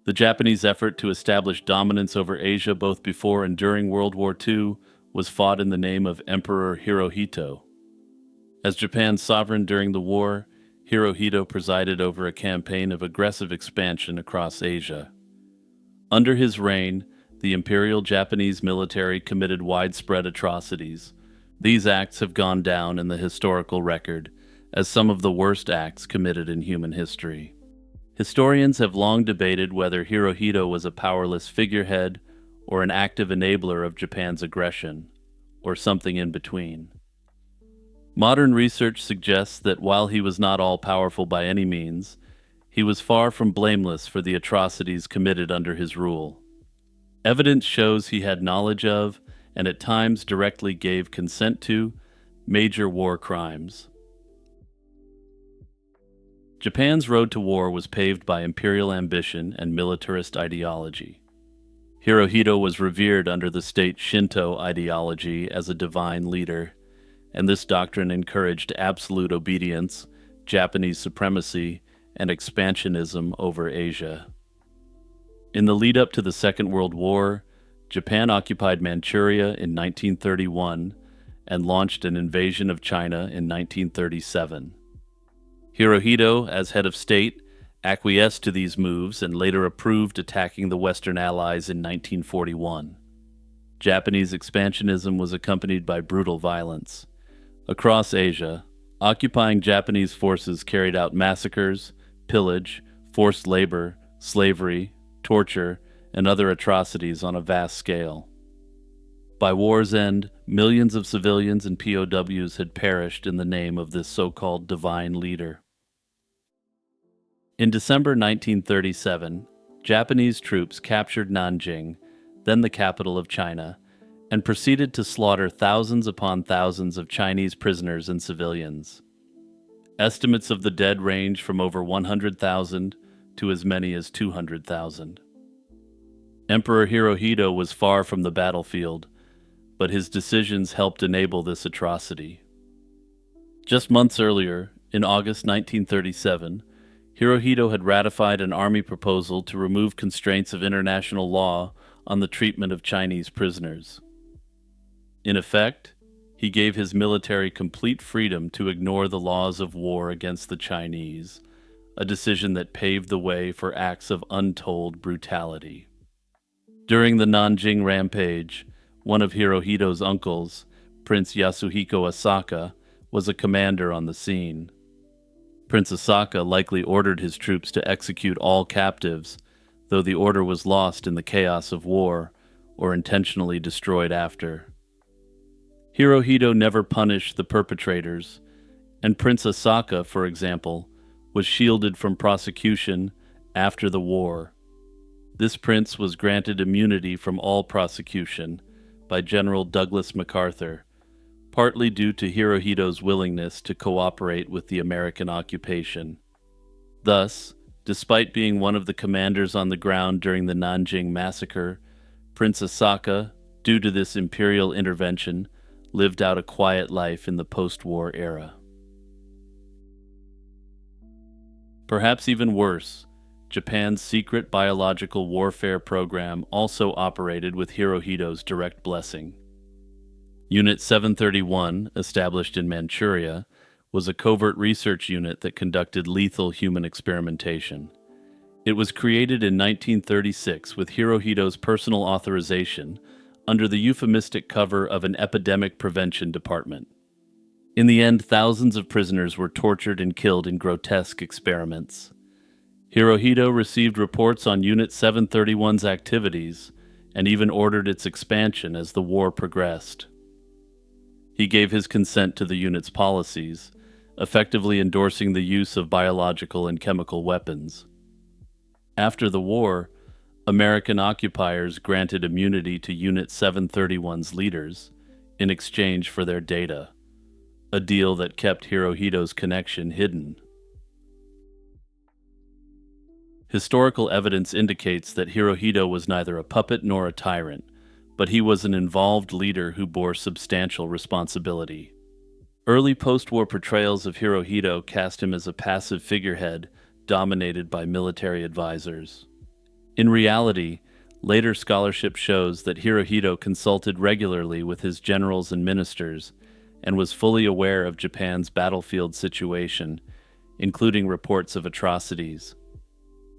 The Japanese effort to establish dominance over Asia both before and during World War II was fought in the name of Emperor Hirohito. As Japan's sovereign during the war, Hirohito presided over a campaign of aggressive expansion across Asia. Under his reign, the Imperial Japanese military committed widespread atrocities. These acts have gone down in the historical record as some of the worst acts committed in human history. Historians have long debated whether Hirohito was a powerless figurehead or an active enabler of Japan's aggression, or something in between. Modern research suggests that while he was not all-powerful by any means, he was far from blameless for the atrocities committed under his rule. Evidence shows he had knowledge of, and at times directly gave consent to, major war crimes. Japan's road to war was paved by imperial ambition and militarist ideology. Hirohito was revered under the state Shinto ideology as a divine leader, and this doctrine encouraged absolute obedience, Japanese supremacy, and expansionism over Asia. In the lead-up to the Second World War, Japan occupied Manchuria in 1931 and launched an invasion of China in 1937. Hirohito, as head of state, acquiesced to these moves and later approved attacking the Western Allies in 1941. Japanese expansionism was accompanied by brutal violence. Across Asia, occupying Japanese forces carried out massacres, pillage, forced labor, slavery, torture, and other atrocities on a vast scale. By war's end, millions of civilians and POWs had perished in the name of this so-called divine leader. In December 1937, Japanese troops captured Nanjing, then the capital of China, and proceeded to slaughter thousands upon thousands of Chinese prisoners and civilians. Estimates of the dead range from over 100,000 to as many as 200,000. Emperor Hirohito was far from the battlefield, but his decisions helped enable this atrocity. Just months earlier, in August 1937, Hirohito had ratified an army proposal to remove constraints of international law on the treatment of Chinese prisoners. In effect, he gave his military complete freedom to ignore the laws of war against the Chinese, a decision that paved the way for acts of untold brutality. During the Nanjing Rampage, one of Hirohito's uncles, Prince Yasuhiko Asaka, was a commander on the scene. Prince Asaka likely ordered his troops to execute all captives, though the order was lost in the chaos of war or intentionally destroyed after. Hirohito never punished the perpetrators, and Prince Asaka, for example, was shielded from prosecution after the war. This prince was granted immunity from all prosecution by General Douglas MacArthur, partly due to Hirohito's willingness to cooperate with the American occupation. Thus, despite being one of the commanders on the ground during the Nanjing massacre, Prince Asaka, due to this imperial intervention, lived out a quiet life in the post-war era. Perhaps even worse, Japan's secret biological warfare program also operated with Hirohito's direct blessing. Unit 731, established in Manchuria, was a covert research unit that conducted lethal human experimentation. It was created in 1936 with Hirohito's personal authorization under the euphemistic cover of an epidemic prevention department. In the end, thousands of prisoners were tortured and killed in grotesque experiments. Hirohito received reports on Unit 731's activities and even ordered its expansion as the war progressed. He gave his consent to the unit's policies, effectively endorsing the use of biological and chemical weapons. After the war, American occupiers granted immunity to Unit 731's leaders in exchange for their data, a deal that kept Hirohito's connection hidden. Historical evidence indicates that Hirohito was neither a puppet nor a tyrant, but he was an involved leader who bore substantial responsibility. Early post-war portrayals of Hirohito cast him as a passive figurehead dominated by military advisors. In reality, later scholarship shows that Hirohito consulted regularly with his generals and ministers and was fully aware of Japan's battlefield situation, including reports of atrocities.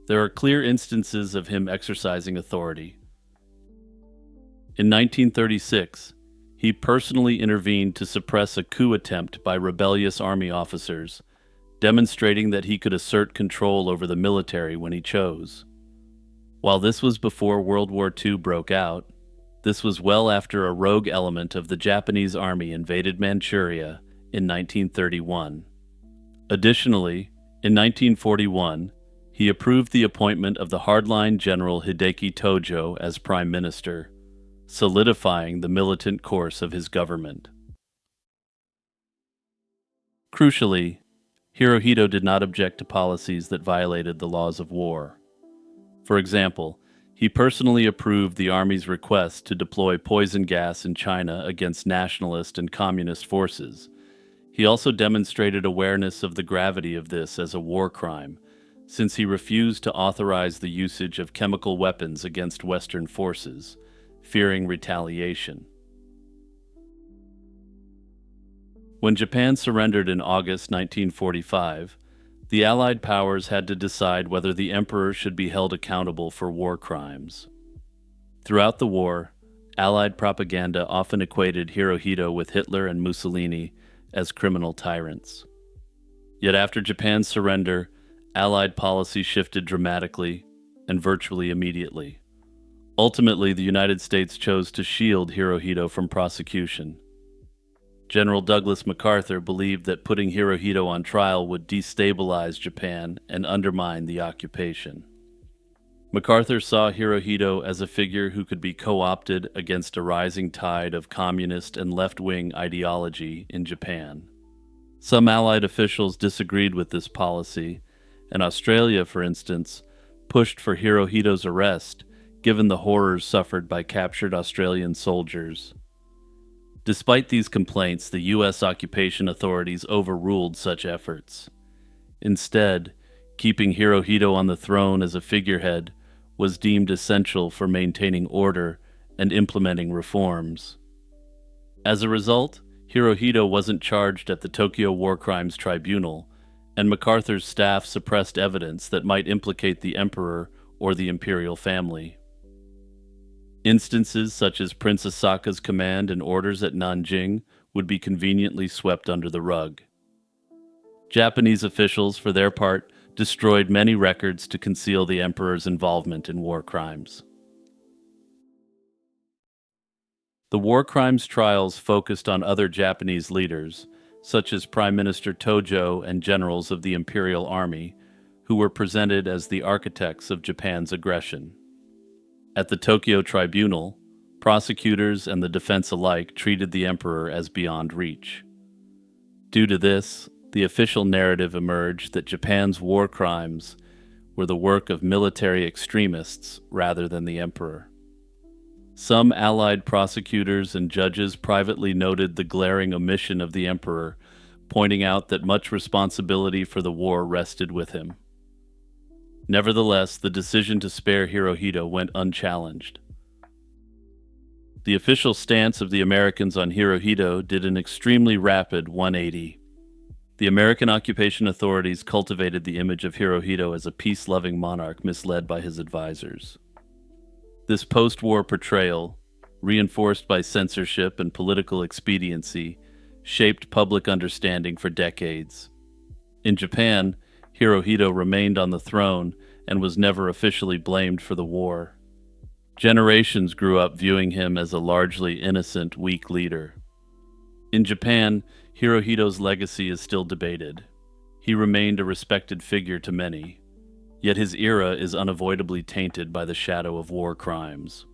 There are clear instances of him exercising authority. In 1936, he personally intervened to suppress a coup attempt by rebellious army officers, demonstrating that he could assert control over the military when he chose. While this was before World War II broke out, this was well after a rogue element of the Japanese army invaded Manchuria in 1931. Additionally, in 1941, he approved the appointment of the hardline General Hideki Tojo as prime minister, solidifying the militant course of his government. Crucially, Hirohito did not object to policies that violated the laws of war. For example, he personally approved the Army's request to deploy poison gas in China against nationalist and communist forces. He also demonstrated awareness of the gravity of this as a war crime, since he refused to authorize the usage of chemical weapons against Western forces, fearing retaliation. When Japan surrendered in August 1945, the Allied powers had to decide whether the emperor should be held accountable for war crimes. Throughout the war, Allied propaganda often equated Hirohito with Hitler and Mussolini as criminal tyrants. Yet after Japan's surrender, Allied policy shifted dramatically and virtually immediately. Ultimately, the United States chose to shield Hirohito from prosecution. General Douglas MacArthur believed that putting Hirohito on trial would destabilize Japan and undermine the occupation. MacArthur saw Hirohito as a figure who could be co-opted against a rising tide of communist and left-wing ideology in Japan. Some Allied officials disagreed with this policy, and Australia, for instance, pushed for Hirohito's arrest, given the horrors suffered by captured Australian soldiers. Despite these complaints, the U.S. occupation authorities overruled such efforts. Instead, keeping Hirohito on the throne as a figurehead was deemed essential for maintaining order and implementing reforms. As a result, Hirohito wasn't charged at the Tokyo War Crimes Tribunal, and MacArthur's staff suppressed evidence that might implicate the emperor or the imperial family. Instances such as Prince Asaka's command and orders at Nanjing would be conveniently swept under the rug. Japanese officials, for their part, destroyed many records to conceal the emperor's involvement in war crimes. The war crimes trials focused on other Japanese leaders, such as Prime Minister Tojo and generals of the Imperial Army, who were presented as the architects of Japan's aggression. At the Tokyo Tribunal, prosecutors and the defense alike treated the emperor as beyond reach. Due to this, the official narrative emerged that Japan's war crimes were the work of military extremists rather than the emperor. Some Allied prosecutors and judges privately noted the glaring omission of the emperor, pointing out that much responsibility for the war rested with him. Nevertheless, the decision to spare Hirohito went unchallenged. The official stance of the Americans on Hirohito did an extremely rapid 180. The American occupation authorities cultivated the image of Hirohito as a peace-loving monarch misled by his advisors. This post-war portrayal, reinforced by censorship and political expediency, shaped public understanding for decades. In Japan, Hirohito remained on the throne and was never officially blamed for the war. Generations grew up viewing him as a largely innocent, weak leader. In Japan, Hirohito's legacy is still debated. He remained a respected figure to many, yet his era is unavoidably tainted by the shadow of war crimes.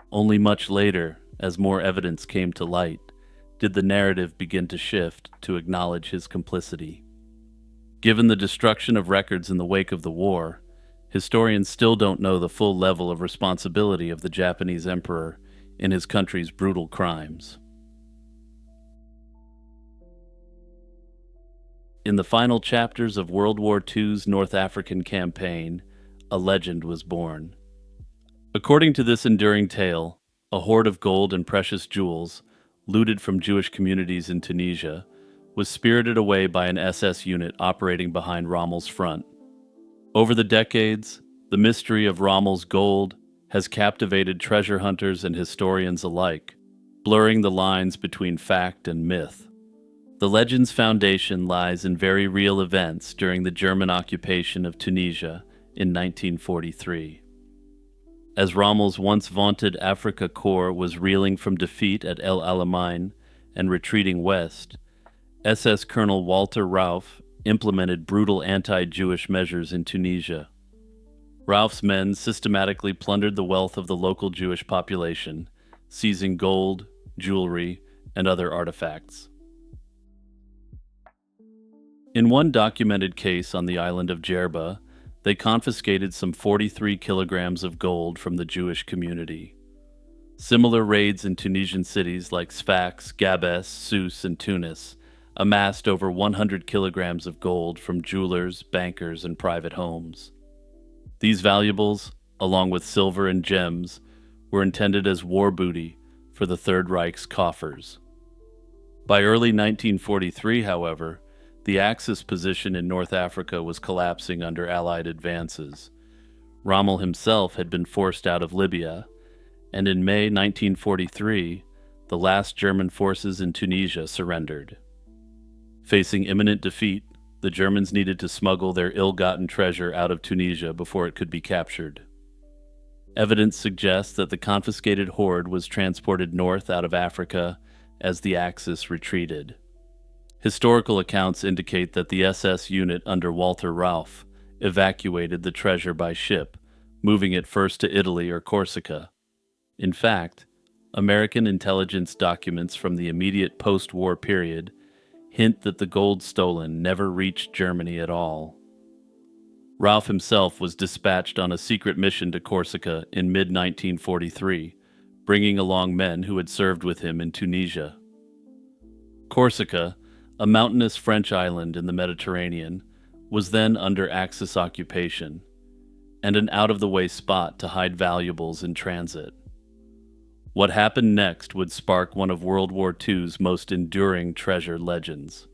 Only much later, as more evidence came to light, did the narrative begin to shift to acknowledge his complicity. Given the destruction of records in the wake of the war, historians still don't know the full level of responsibility of the Japanese emperor in his country's brutal crimes. In the final chapters of World War II's North African campaign, a legend was born. According to this enduring tale, a hoard of gold and precious jewels, looted from Jewish communities in Tunisia, was spirited away by an SS unit operating behind Rommel's front. Over the decades, the mystery of Rommel's gold has captivated treasure hunters and historians alike, blurring the lines between fact and myth. The legend's foundation lies in very real events during the German occupation of Tunisia in 1943. As Rommel's once vaunted Afrika Korps was reeling from defeat at El Alamein and retreating west, SS Colonel Walter Rauff implemented brutal anti-Jewish measures in Tunisia. Rauff's men systematically plundered the wealth of the local Jewish population, seizing gold, jewelry, and other artifacts. In one documented case on the island of Djerba, they confiscated some 43 kilograms of gold from the Jewish community. Similar raids in Tunisian cities like Sfax, Gabes, Sousse, and Tunis amassed over 100 kilograms of gold from jewelers, bankers, and private homes. These valuables, along with silver and gems, were intended as war booty for the Third Reich's coffers. By early 1943, however, the Axis position in North Africa was collapsing under Allied advances. Rommel himself had been forced out of Libya, and in May 1943, the last German forces in Tunisia surrendered. Facing imminent defeat, the Germans needed to smuggle their ill-gotten treasure out of Tunisia before it could be captured. Evidence suggests that the confiscated hoard was transported north out of Africa as the Axis retreated. Historical accounts indicate that the SS unit under Walter Rauff evacuated the treasure by ship, moving it first to Italy or Corsica. In fact, American intelligence documents from the immediate post-war period hint that the gold stolen never reached Germany at all. Rauff himself was dispatched on a secret mission to Corsica in mid-1943, bringing along men who had served with him in Tunisia. Corsica, a mountainous French island in the Mediterranean, was then under Axis occupation, and an out-of-the-way spot to hide valuables in transit. What happened next would spark one of World War II's most enduring treasure legends.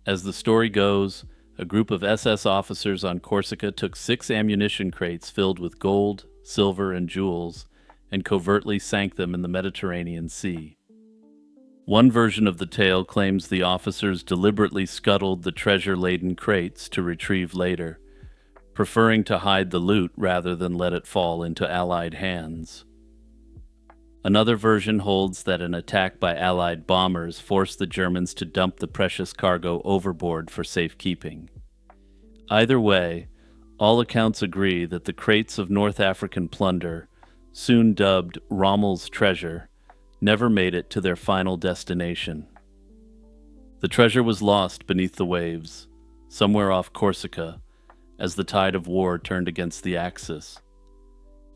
As the story goes, a group of SS officers on Corsica took 6 ammunition crates filled with gold, silver, and jewels, and covertly sank them in the Mediterranean Sea. One version of the tale claims the officers deliberately scuttled the treasure-laden crates to retrieve later, preferring to hide the loot rather than let it fall into Allied hands. Another version holds that an attack by Allied bombers forced the Germans to dump the precious cargo overboard for safekeeping. Either way, all accounts agree that the crates of North African plunder, soon dubbed Rommel's treasure, never made it to their final destination. The treasure was lost beneath the waves, somewhere off Corsica, as the tide of war turned against the Axis.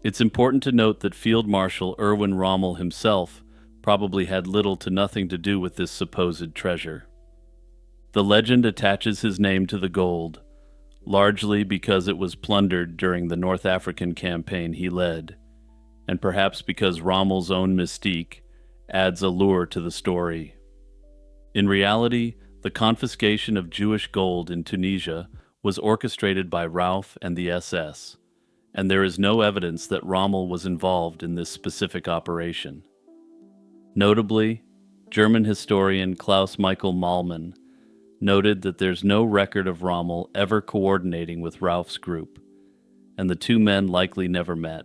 It's important to note that Field Marshal Erwin Rommel himself probably had little to nothing to do with this supposed treasure. The legend attaches his name to the gold, largely because it was plundered during the North African campaign he led, and perhaps because Rommel's own mystique adds allure to the story. In reality, the confiscation of Jewish gold in Tunisia was orchestrated by Rauff and the SS, and there is no evidence that Rommel was involved in this specific operation. Notably, German historian Klaus Michael Malmann noted that there's no record of Rommel ever coordinating with Rauff's group, and the two men likely never met.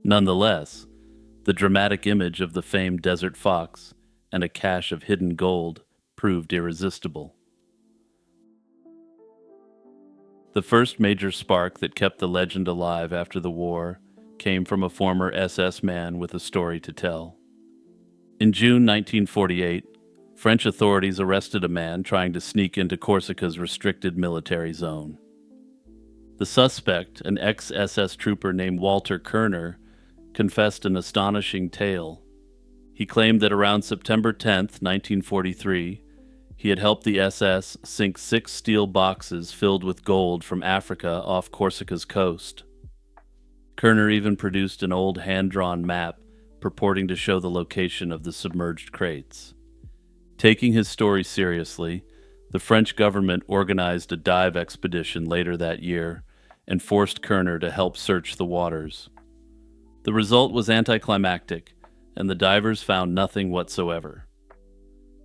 Nonetheless, the dramatic image of the famed desert fox and a cache of hidden gold proved irresistible. The first major spark that kept the legend alive after the war came from a former SS man with a story to tell. In June 1948, French authorities arrested a man trying to sneak into Corsica's restricted military zone. The suspect, an ex-SS trooper named Walter Kerner, confessed an astonishing tale. He claimed that around September 10, 1943, He had helped the SS sink 6 steel boxes filled with gold from Africa off Corsica's coast. Kerner even produced an old hand-drawn map purporting to show the location of the submerged crates. Taking his story seriously, the French government organized a dive expedition later that year and forced Kerner to help search the waters. The result was anticlimactic, and the divers found nothing whatsoever.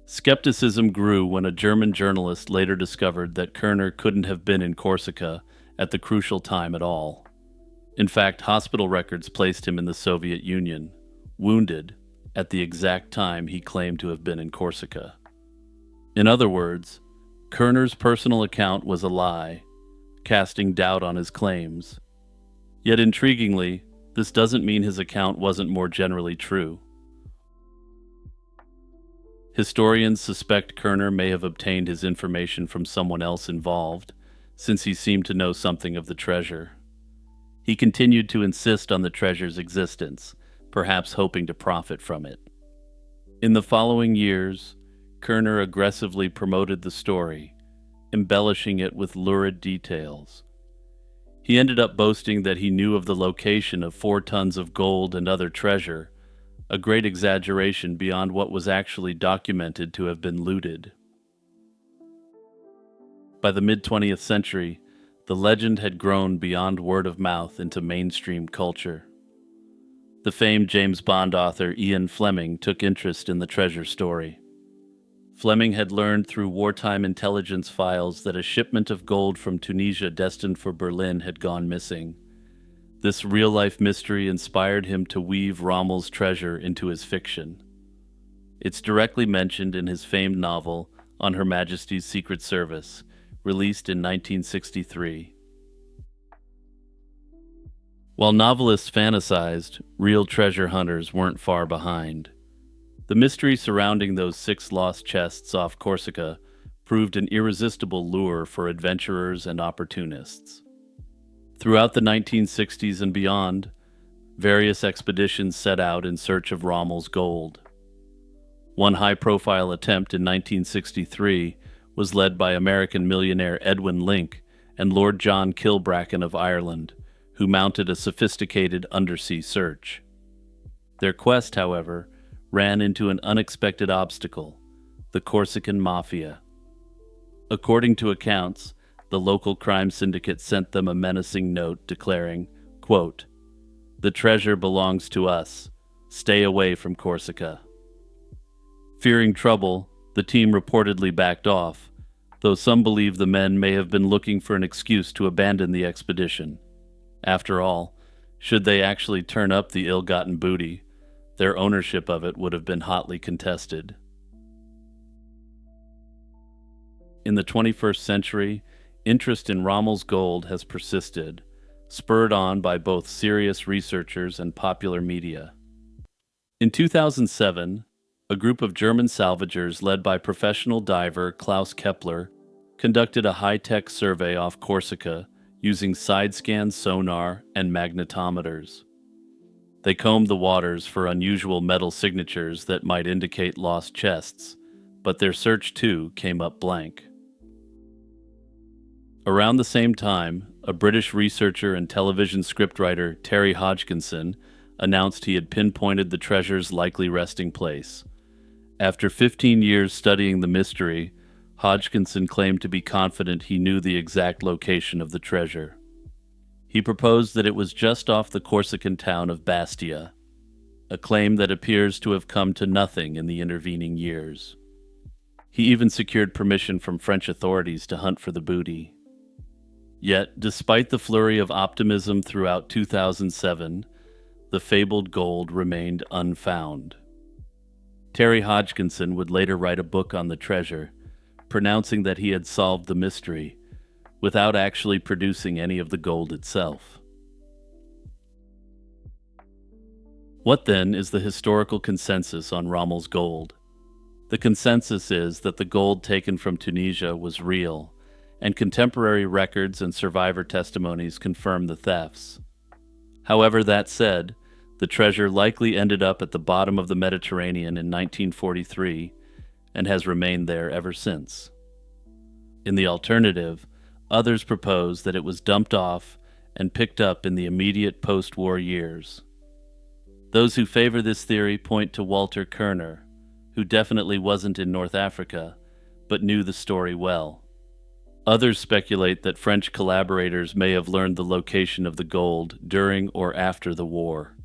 Skepticism grew when a German journalist later discovered that Kerner couldn't have been in Corsica at the crucial time at all. In fact, hospital records placed him in the Soviet Union, wounded, at the exact time he claimed to have been in Corsica. In other words, Kerner's personal account was a lie, casting doubt on his claims. Yet intriguingly, this doesn't mean his account wasn't more generally true. Historians suspect Kerner may have obtained his information from someone else involved, since he seemed to know something of the treasure. He continued to insist on the treasure's existence, perhaps hoping to profit from it. In the following years, Kerner aggressively promoted the story, embellishing it with lurid details. He ended up boasting that he knew of the location of 4 tons of gold and other treasure, a great exaggeration beyond what was actually documented to have been looted. By the mid-20th century, the legend had grown beyond word of mouth into mainstream culture. The famed James Bond author Ian Fleming took interest in the treasure story. Fleming had learned through wartime intelligence files that a shipment of gold from Tunisia destined for Berlin had gone missing. This real-life mystery inspired him to weave Rommel's treasure into his fiction. It's directly mentioned in his famed novel, On Her Majesty's Secret Service, released in 1963. While novelists fantasized, real treasure hunters weren't far behind. The mystery surrounding those 6 lost chests off Corsica proved an irresistible lure for adventurers and opportunists. Throughout the 1960s and beyond, various expeditions set out in search of Rommel's gold. One high-profile attempt in 1963 was led by American millionaire Edwin Link and Lord John Kilbracken of Ireland, who mounted a sophisticated undersea search. Their quest, however, ran into an unexpected obstacle: the Corsican Mafia. According to accounts, the local crime syndicate sent them a menacing note declaring, quote, "The treasure belongs to us. Stay away from Corsica." Fearing trouble, the team reportedly backed off, though some believe the men may have been looking for an excuse to abandon the expedition. After all, should they actually turn up the ill-gotten booty, their ownership of it would have been hotly contested. In the 21st century, interest in Rommel's gold has persisted, spurred on by both serious researchers and popular media. In 2007, a group of German salvagers led by professional diver Klaus Kepler conducted a high-tech survey off Corsica using side-scan sonar and magnetometers. They combed the waters for unusual metal signatures that might indicate lost chests, but their search too came up blank. Around the same time, a British researcher and television scriptwriter, Terry Hodgkinson, announced he had pinpointed the treasure's likely resting place. After 15 years studying the mystery, Hodgkinson claimed to be confident he knew the exact location of the treasure. He proposed that it was just off the Corsican town of Bastia, a claim that appears to have come to nothing in the intervening years. He even secured permission from French authorities to hunt for the booty. Yet, despite the flurry of optimism throughout 2007, the fabled gold remained unfound. Terry Hodgkinson would later write a book on the treasure, pronouncing that he had solved the mystery, without actually producing any of the gold itself. What then is the historical consensus on Rommel's gold? The consensus is that the gold taken from Tunisia was real, and contemporary records and survivor testimonies confirm the thefts. However, that said, the treasure likely ended up at the bottom of the Mediterranean in 1943, and has remained there ever since. In the alternative, others propose that it was dumped off and picked up in the immediate post-war years. Those who favor this theory point to Walter Kerner, who definitely wasn't in North Africa, but knew the story well. Others speculate that French collaborators may have learned the location of the gold during or after the war.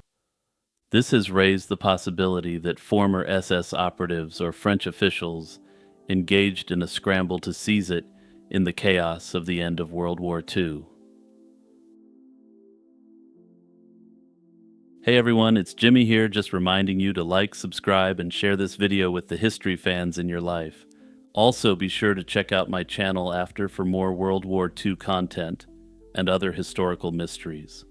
This has raised the possibility that former SS operatives or French officials engaged in a scramble to seize it in the chaos of the end of World War II. Hey everyone, it's Jimmy here, just reminding you to like, subscribe, and share this video with the history fans in your life. Also, be sure to check out my channel after for more World War II content and other historical mysteries.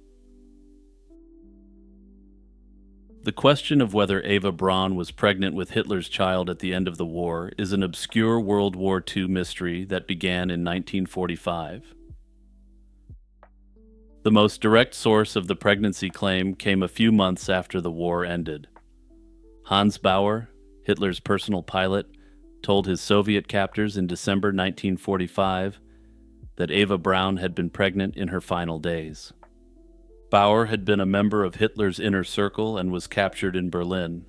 The question of whether Eva Braun was pregnant with Hitler's child at the end of the war is an obscure World War II mystery that began in 1945. The most direct source of the pregnancy claim came a few months after the war ended. Hans Bauer, Hitler's personal pilot, told his Soviet captors in December 1945 that Eva Braun had been pregnant in her final days. Bauer had been a member of Hitler's inner circle and was captured in Berlin.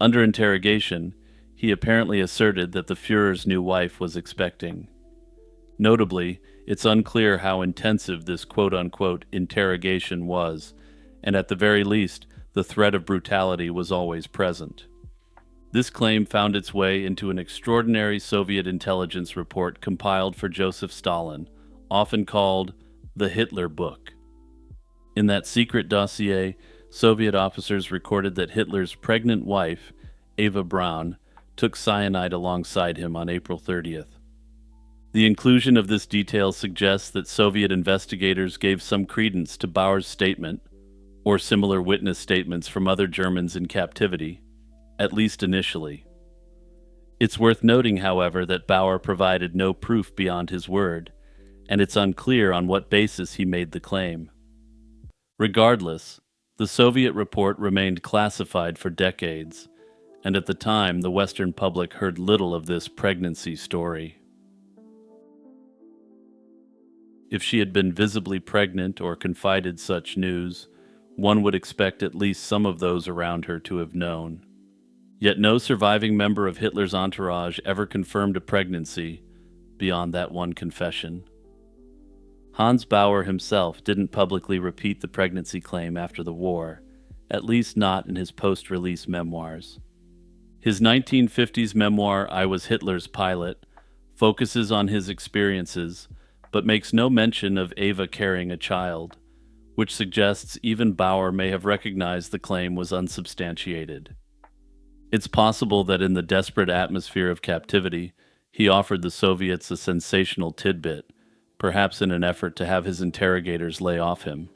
Under interrogation, he apparently asserted that the Führer's new wife was expecting. Notably, it's unclear how intensive this quote-unquote interrogation was, and at the very least, the threat of brutality was always present. This claim found its way into an extraordinary Soviet intelligence report compiled for Joseph Stalin, often called the Hitler Book. In that secret dossier, Soviet officers recorded that Hitler's pregnant wife, Eva Braun, took cyanide alongside him on April 30th. The inclusion of this detail suggests that Soviet investigators gave some credence to Bauer's statement, or similar witness statements from other Germans in captivity, at least initially. It's worth noting, however, that Bauer provided no proof beyond his word, and it's unclear on what basis he made the claim. Regardless, the Soviet report remained classified for decades, and at the time the Western public heard little of this pregnancy story. If she had been visibly pregnant or confided such news, one would expect at least some of those around her to have known. Yet no surviving member of Hitler's entourage ever confirmed a pregnancy beyond that one confession. Hans Bauer himself didn't publicly repeat the pregnancy claim after the war, at least not in his post-release memoirs. His 1950s memoir, I Was Hitler's Pilot, focuses on his experiences, but makes no mention of Eva carrying a child, which suggests even Bauer may have recognized the claim was unsubstantiated. It's possible that in the desperate atmosphere of captivity, he offered the Soviets a sensational tidbit, perhaps in an effort to have his interrogators lay off him.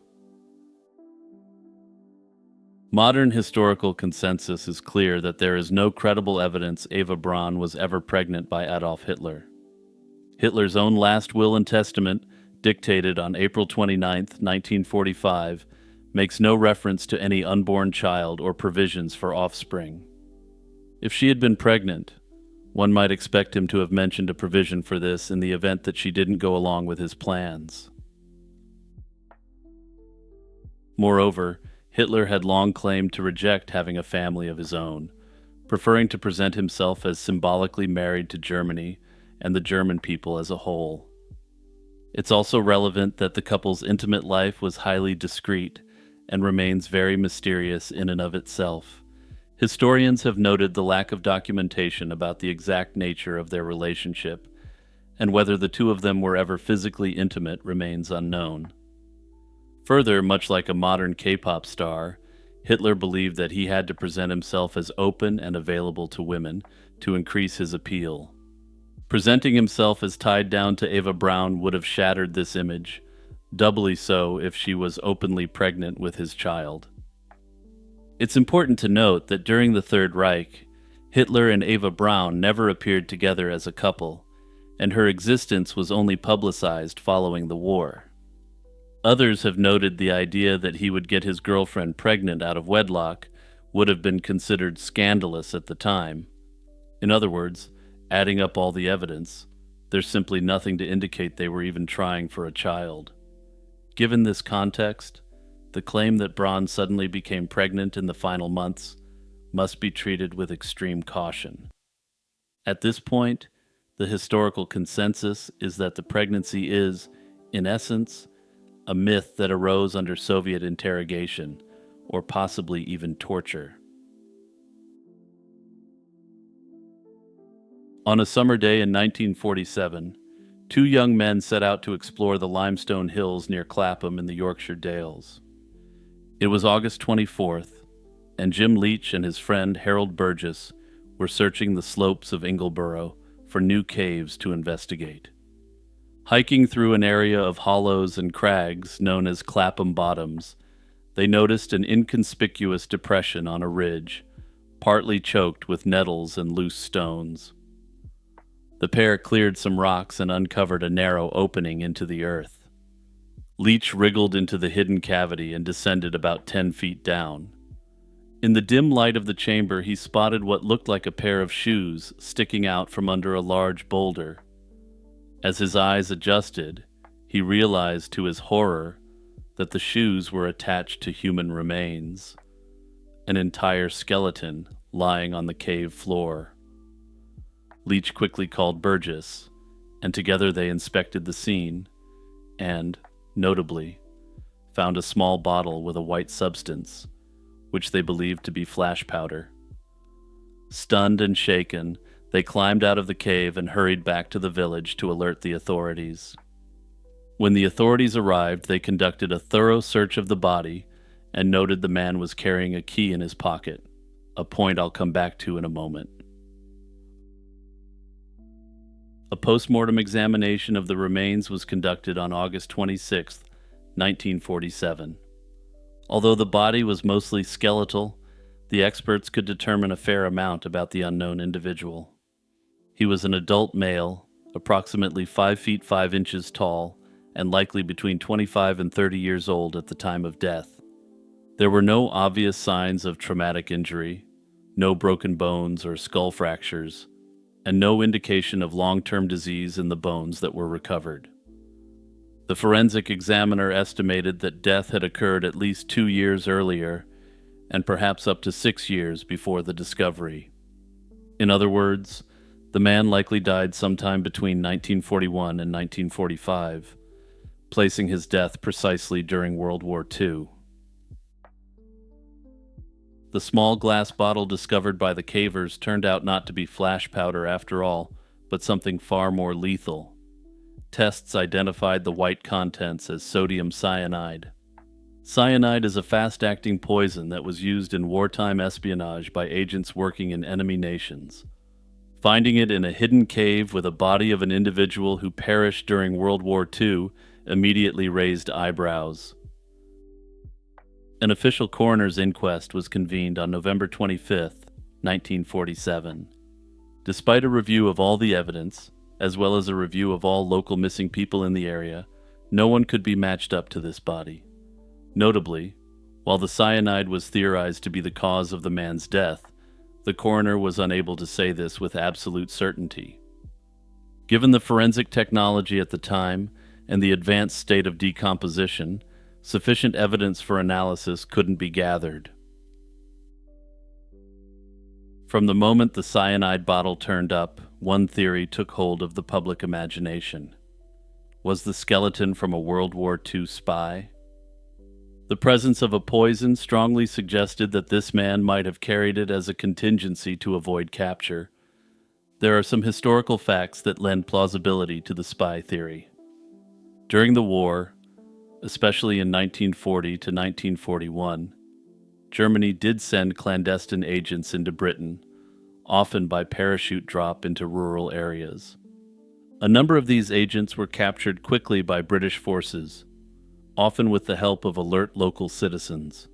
Modern historical consensus is clear that there is no credible evidence Eva Braun was ever pregnant by Adolf Hitler. Hitler's own last will and testament, dictated on April 29, 1945, makes no reference to any unborn child or provisions for offspring. If she had been pregnant, one might expect him to have mentioned a provision for this in the event that she didn't go along with his plans. Moreover, Hitler had long claimed to reject having a family of his own, preferring to present himself as symbolically married to Germany and the German people as a whole. It's also relevant that the couple's intimate life was highly discreet and remains very mysterious in and of itself. Historians have noted the lack of documentation about the exact nature of their relationship, and whether the two of them were ever physically intimate remains unknown. Further, much like a modern K-pop star, Hitler believed that he had to present himself as open and available to women to increase his appeal. Presenting himself as tied down to Eva Braun would have shattered this image, doubly so if she was openly pregnant with his child. It's important to note that during the Third Reich, Hitler and Eva Braun never appeared together as a couple, and her existence was only publicized following the war. Others have noted the idea that he would get his girlfriend pregnant out of wedlock would have been considered scandalous at the time. In other words, adding up all the evidence, there's simply nothing to indicate they were even trying for a child. Given this context, the claim that Braun suddenly became pregnant in the final months must be treated with extreme caution. At this point, the historical consensus is that the pregnancy is, in essence, a myth that arose under Soviet interrogation, or possibly even torture. On a summer day in 1947, two young men set out to explore the limestone hills near Clapham in the Yorkshire Dales. It was August 24th, and Jim Leach and his friend Harold Burgess were searching the slopes of Ingleborough for new caves to investigate. Hiking through an area of hollows and crags known as Clapham Bottoms, they noticed an inconspicuous depression on a ridge, partly choked with nettles and loose stones. The pair cleared some rocks and uncovered a narrow opening into the earth. Leach wriggled into the hidden cavity and descended about 10 feet down. In the dim light of the chamber, he spotted what looked like a pair of shoes sticking out from under a large boulder. As his eyes adjusted, he realized to his horror that the shoes were attached to human remains, an entire skeleton lying on the cave floor. Leach quickly called Burgess, and together they inspected the scene and, notably, found a small bottle with a white substance, which they believed to be flash powder. Stunned and shaken, they climbed out of the cave and hurried back to the village to alert the authorities. When the authorities arrived, they conducted a thorough search of the body and noted the man was carrying a key in his pocket, a point I'll come back to in a moment. A post-mortem examination of the remains was conducted on August 26, 1947. Although the body was mostly skeletal, the experts could determine a fair amount about the unknown individual. He was an adult male, approximately 5 feet 5 inches tall, and likely between 25 and 30 years old at the time of death. There were no obvious signs of traumatic injury, no broken bones or skull fractures, and no indication of long-term disease in the bones that were recovered. The forensic examiner estimated that death had occurred at least 2 years earlier, and perhaps up to 6 years before the discovery. In other words, the man likely died sometime between 1941 and 1945, placing his death precisely during World War II. The small glass bottle discovered by the cavers turned out not to be flash powder after all, but something far more lethal. Tests identified the white contents as sodium cyanide. Cyanide is a fast-acting poison that was used in wartime espionage by agents working in enemy nations. Finding it in a hidden cave with a body of an individual who perished during World War II immediately raised eyebrows. An official coroner's inquest was convened on November 25, 1947. Despite a review of all the evidence, as well as a review of all local missing people in the area, no one could be matched up to this body. Notably, while the cyanide was theorized to be the cause of the man's death, the coroner was unable to say this with absolute certainty. Given the forensic technology at the time and the advanced state of decomposition, sufficient evidence for analysis couldn't be gathered. From the moment the cyanide bottle turned up, one theory took hold of the public imagination. Was the skeleton from a World War II spy? The presence of a poison strongly suggested that this man might have carried it as a contingency to avoid capture. There are some historical facts that lend plausibility to the spy theory. During the war, especially in 1940 to 1941, Germany did send clandestine agents into Britain, often by parachute drop into rural areas. A number of these agents were captured quickly by British forces, often with the help of alert local citizens.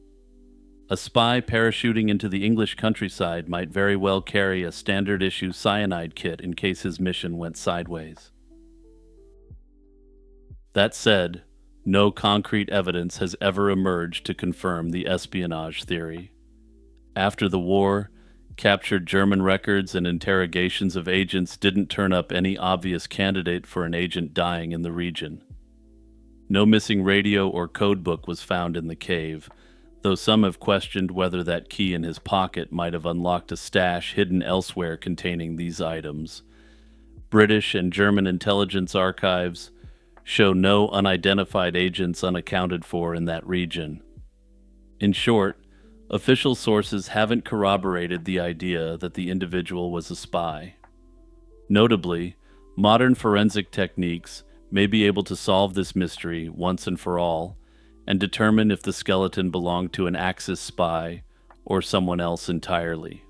A spy parachuting into the English countryside might very well carry a standard-issue cyanide kit in case his mission went sideways. That said, no concrete evidence has ever emerged to confirm the espionage theory. After the war, Captured German records and interrogations of agents didn't turn up any obvious candidate for an agent dying in the region. No missing radio or code book was found in the cave, though some have questioned whether that key in his pocket might have unlocked a stash hidden elsewhere containing these items. British and German intelligence archives show no unidentified agents unaccounted for in that region. In short, official sources haven't corroborated the idea that the individual was a spy. Notably, modern forensic techniques may be able to solve this mystery once and for all and determine if the skeleton belonged to an Axis spy or someone else entirely.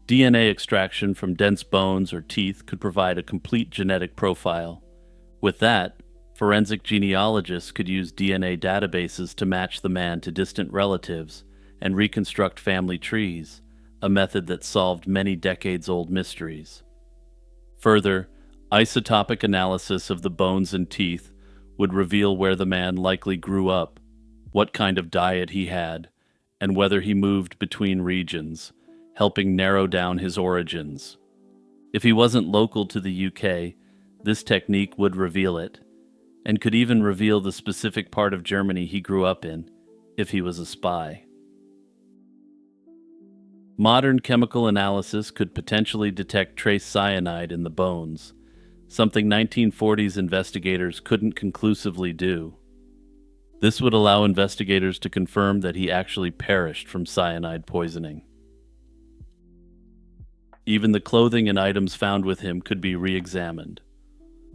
DNA extraction from dense bones or teeth could provide a complete genetic profile. With that, forensic genealogists could use DNA databases to match the man to distant relatives and reconstruct family trees, a method that solved many decades-old mysteries. Further, isotopic analysis of the bones and teeth would reveal where the man likely grew up, what kind of diet he had, and whether he moved between regions, helping narrow down his origins. If he wasn't local to the UK, this technique would reveal it, and could even reveal the specific part of Germany he grew up in, if he was a spy. Modern chemical analysis could potentially detect trace cyanide in the bones, something 1940s investigators couldn't conclusively do. This would allow investigators to confirm that he actually perished from cyanide poisoning. Even the clothing and items found with him could be re-examined.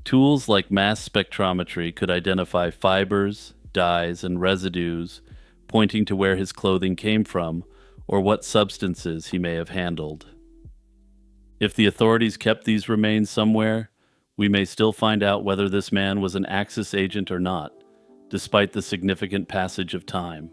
Tools like mass spectrometry could identify fibers, dyes, and residues, pointing to where his clothing came from or what substances he may have handled. If the authorities kept these remains somewhere, we may still find out whether this man was an Axis agent or not, despite the significant passage of time.